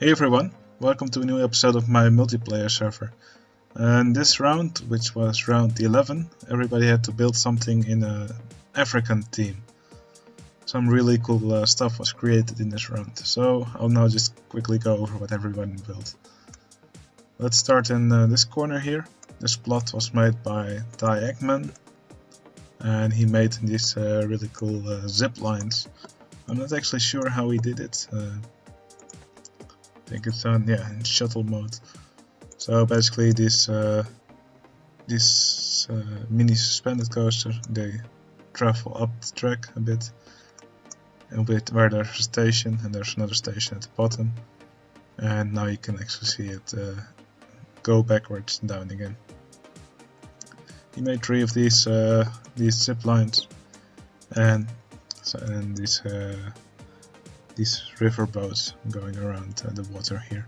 Hey everyone, welcome to a new episode of my multiplayer server. And this round, which was round 11, everybody had to build something in an African theme. Some really cool stuff was created in this round, so I'll now just quickly go over what everyone built. Let's start in this corner here. This plot was made by Ty Ekman, and he made these really cool zip lines. I'm not actually sure how he did it. I think it's on in shuttle mode. So basically this mini suspended coaster, they travel up the track a bit where there's a station, and there's another station at the bottom, and now you can actually see it go backwards and down again. He made 3 of these zip lines, and these river boats going around the water here.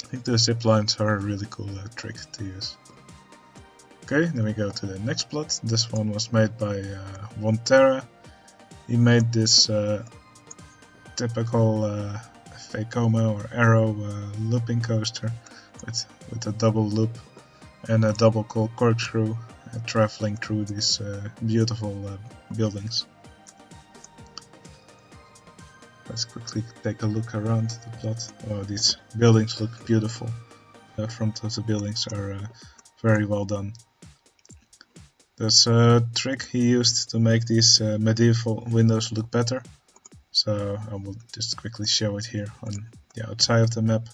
I think the zip lines are a really cool trick to use. Okay, then we go to the next plot. This one was made by Terra. He made this typical Vekoma or arrow looping coaster with a double loop and a double corkscrew traveling through these beautiful buildings. Let's quickly take a look around the plot. Oh, these buildings look beautiful. The front of the buildings are very well done. There's a trick he used to make these medieval windows look better. So I will just quickly show it here on the outside of the map.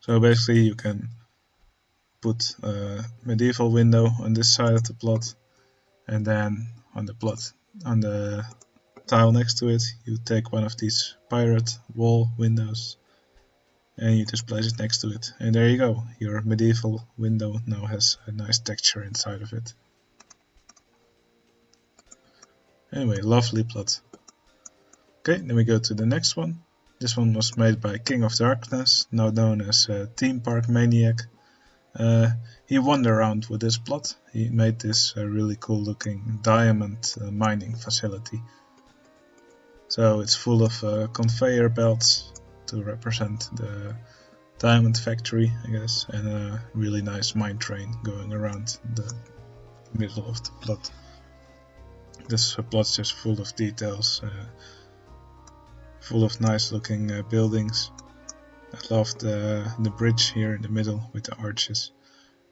So basically you can put a medieval window on this side of the plot, and then on the tile next to it you take one of these pirate wall windows and you just place it next to it, and there you go, your medieval window now has a nice texture inside of it. Anyway, lovely plot. Okay, then we go to the next one. This one was made by King of Darkness, now known as Theme Park Maniac. He wandered around with this plot. He made this really cool looking diamond mining facility. So it's full of conveyor belts to represent the diamond factory, I guess, and a really nice mine train going around the middle of the plot. This plot's just full of details, full of nice looking buildings. I love the bridge here in the middle with the arches,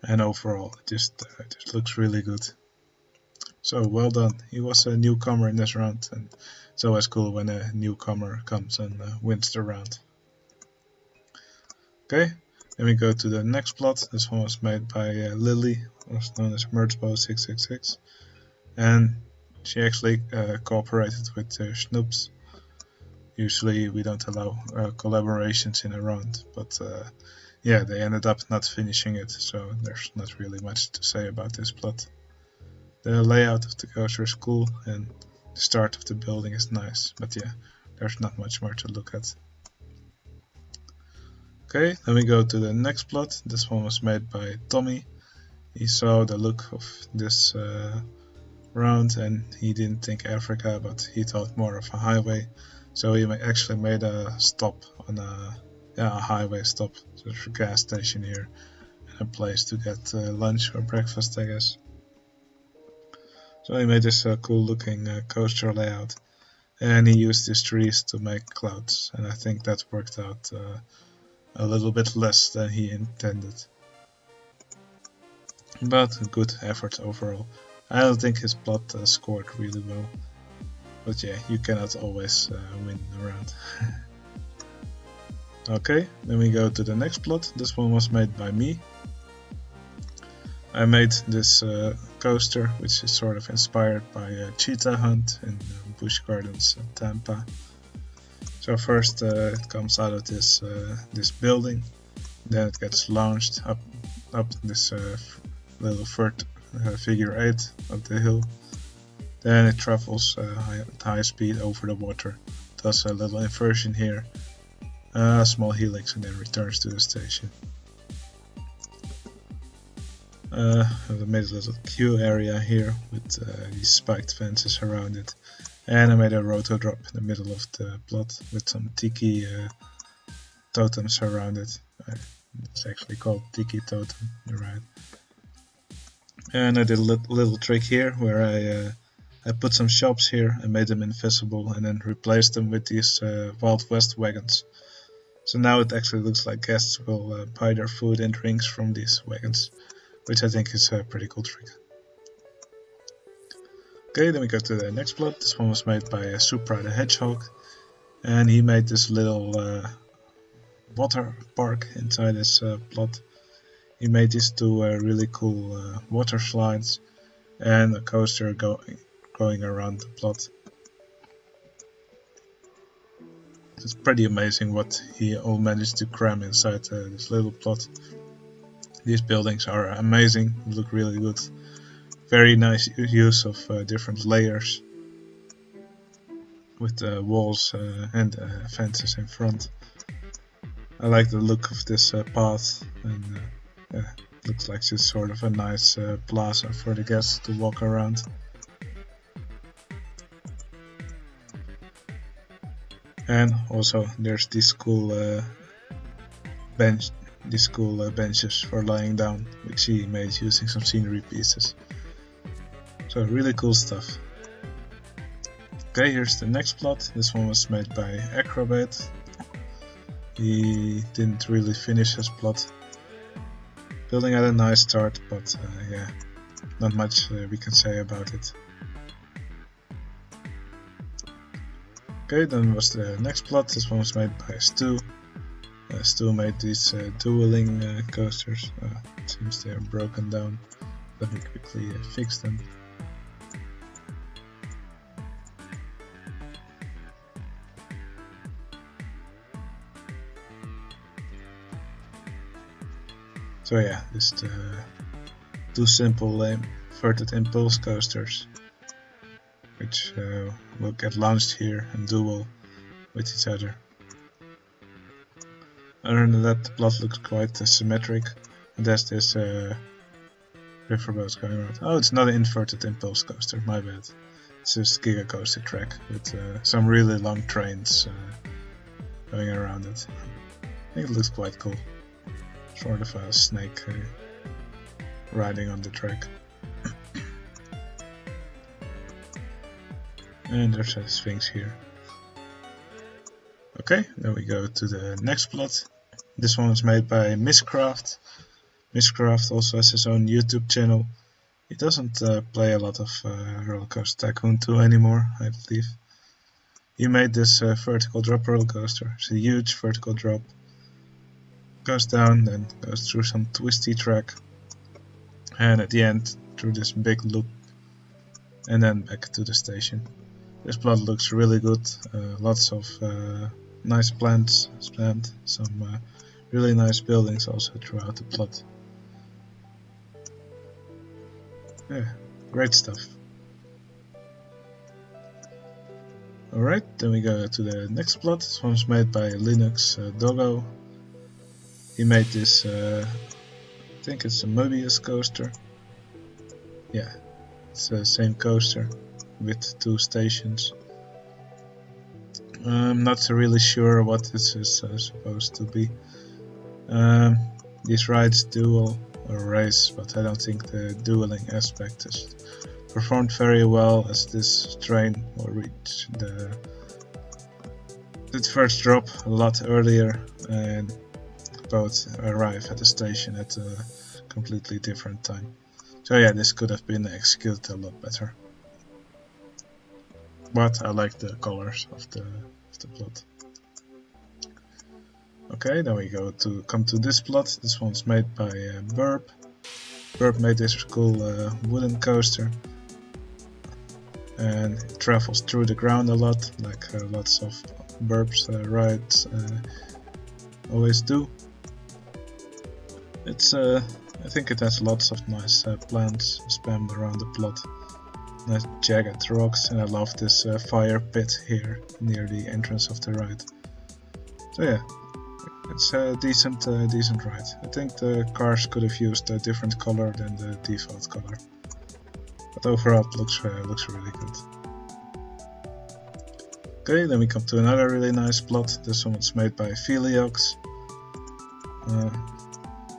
and overall it just looks really good. So well done. He was a newcomer in this round, and it's always cool when a newcomer comes and wins the round. Okay, then we go to the next plot. This one was made by Lily, also known as Merchbo666, and she actually cooperated with Snoops. Usually we don't allow collaborations in a round, but yeah, they ended up not finishing it, so there's not really much to say about this plot. The layout of the coaster is cool, and the start of the building is nice, but yeah, there's not much more to look at. Okay, then we go to the next plot. This one was made by Tommy. He saw the look of this round and he didn't think Africa, but he thought more of a highway. So he actually made a stop on a highway stop. So there's a gas station here and a place to get lunch or breakfast, I guess. So he made this cool looking coaster layout, and he used these trees to make clouds, and I think that worked out a little bit less than he intended. But a good effort overall. I don't think his plot scored really well, but yeah, you cannot always win a round. Okay, then we go to the next plot. This one was made by me. I made this coaster, which is sort of inspired by a cheetah hunt in Busch Gardens, Tampa. So first it comes out of this building, then it gets launched up this little figure 8 up the hill. Then it travels at high speed over the water, does a little inversion here, a small helix, and then returns to the station. We made a little queue area here with these spiked fences around it, And I made a roto drop in the middle of the plot with some tiki totems around it. It's actually called tiki totem, you're right. And I did a little trick here where I put some shops here and made them invisible and then replaced them with these Wild West wagons. So now it actually looks like guests will buy their food and drinks from these wagons, which I think is a pretty cool trick. Okay, then we go to the next plot. This one was made by Supra the Hedgehog, and he made this little water park inside his plot. He made these two really cool water slides and a coaster going around the plot. It's pretty amazing what he all managed to cram inside this little plot. These buildings are amazing, look really good. Very nice use of different layers with the walls and fences in front. I like the look of this path, and looks like it's sort of a nice plaza for the guests to walk around. And also there's these cool benches for lying down, which he made using some scenery pieces. So really cool stuff. Okay, here's the next plot. This one was made by Acrobat. He didn't really finish his plot. Building had a nice start, but yeah, not much we can say about it. Okay, then was the next plot. This one was made by Stu. Stu made these dueling coasters. It seems they are broken down. Let me quickly fix them. So yeah, just two simple inverted impulse coasters, which will get launched here and duel with each other. Other than that, the plot looks quite symmetric, and there's this riverboat going around. Oh, it's not an inverted impulse coaster, my bad. It's just Giga Coaster track with some really long trains going around it. I think it looks quite cool. Sort of a snake riding on the track. And there's a Sphinx here. Okay, then we go to the next plot. This one was made by Misscraft. Misscraft also has his own YouTube channel. He doesn't play a lot of Roller Coaster Tycoon 2 anymore, I believe. He made this vertical drop roller coaster. It's a huge vertical drop. Goes down, then goes through some twisty track, and at the end through this big loop, and then back to the station. This plot looks really good. Lots of nice plants, some really nice buildings also throughout the plot. Yeah, great stuff. Alright, then we go to the next plot. This one's made by Linux Doggo. He made this, I think it's a Mobius coaster. Yeah, it's the same coaster with two stations. I'm not really sure what this is supposed to be. These rides duel or race, but I don't think the dueling aspect is performed very well, as this train will reach the first drop a lot earlier, and both arrive at the station at a completely different time. So yeah, this could have been executed a lot better. But I like the colors of the plot. Okay, then we come to this plot. This one's made by Burp. Burp made this cool wooden coaster, and it travels through the ground a lot, like lots of Burp's rides always do. It's I think it has lots of nice plants spammed around the plot. Nice jagged rocks, and I love this fire pit here near the entrance of the ride. So yeah, it's a decent ride. I think the cars could have used a different color than the default color, but overall it looks really good. Okay, then we come to another really nice plot. This one was made by Feliox.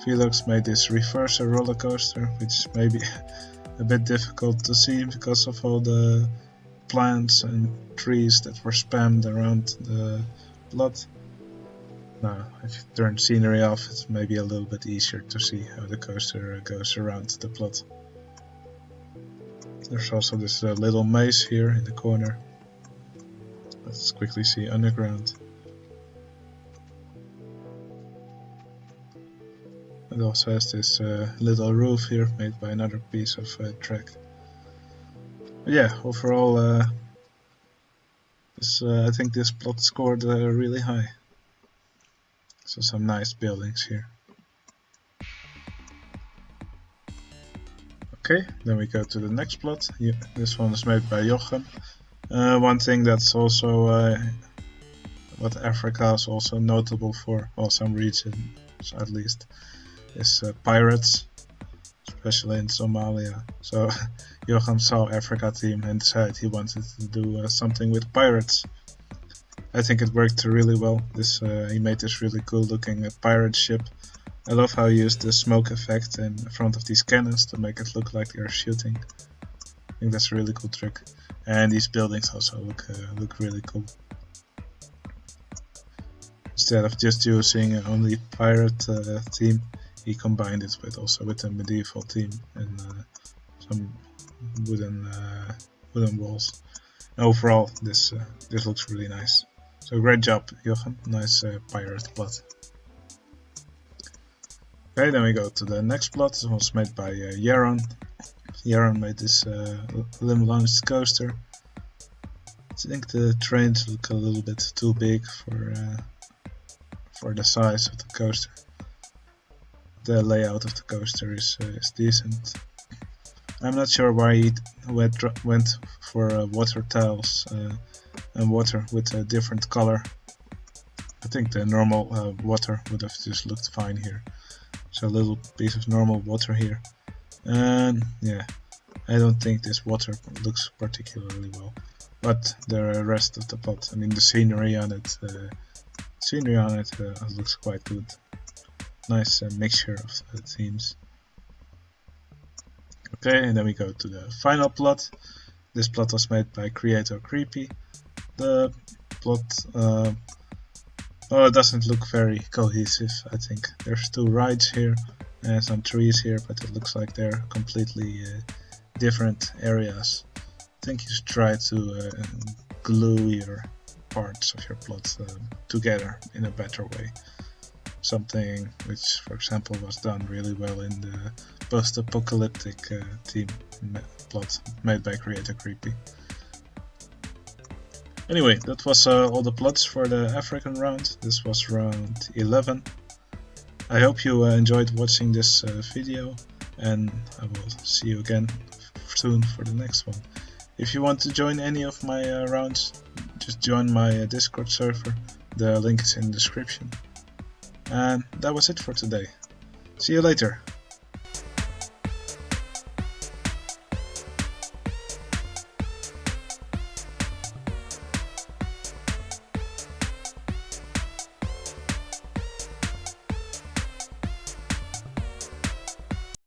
Feliox made this reverser roller coaster, which may be a bit difficult to see because of all the plants and trees that were spammed around the plot. Now, if you turn scenery off, it's maybe a little bit easier to see how the coaster goes around the plot. There's also this little maze here in the corner. Let's quickly see underground. It also has this little roof here made by another piece of track. But yeah, overall, I think this plot scored really high. So some nice buildings here. Okay, then we go to the next plot. This one is made by Jochem. One thing that's also what Africa is also notable for, well, some regions at least, is pirates, especially in Somalia. So Jochem saw Africa theme and decided he wanted to do something with pirates. I think it worked really well. He made this really cool looking pirate ship. I love how he used the smoke effect in front of these cannons to make it look like they're shooting. I think that's a really cool trick. And these buildings also look really cool. Instead of just using only pirate theme, he combined it with a medieval theme and some wooden walls. And overall, this looks really nice. So great job, Jochem. Nice pirate plot. Okay, then we go to the next plot. This was made by Yaron. Yaron made this limb-launched coaster. I think the trains look a little bit too big for the size of the coaster. The layout of the coaster is decent. I'm not sure why he went for water tiles and water with a different color. I think the normal water would have just looked fine here. So a little piece of normal water here. And yeah, I don't think this water looks particularly well. But the rest of the plot, I mean the scenery on it looks quite good. Nice mixture of themes. Okay, and then we go to the final plot. This plot was made by Creator Creepy. The plot, it doesn't look very cohesive, I think. There's two rides here and some trees here, but it looks like they're completely different areas. I think you should try to glue your parts of your plot together in a better way. Something which, for example, was done really well in the post-apocalyptic theme plot made by Creator Creepy. Anyway, that was all the plots for the African round. This was round 11. I hope you enjoyed watching this video, and I will see you again soon for the next one. If you want to join any of my rounds, just join my Discord server. The link is in the description. And that was it for today. See you later.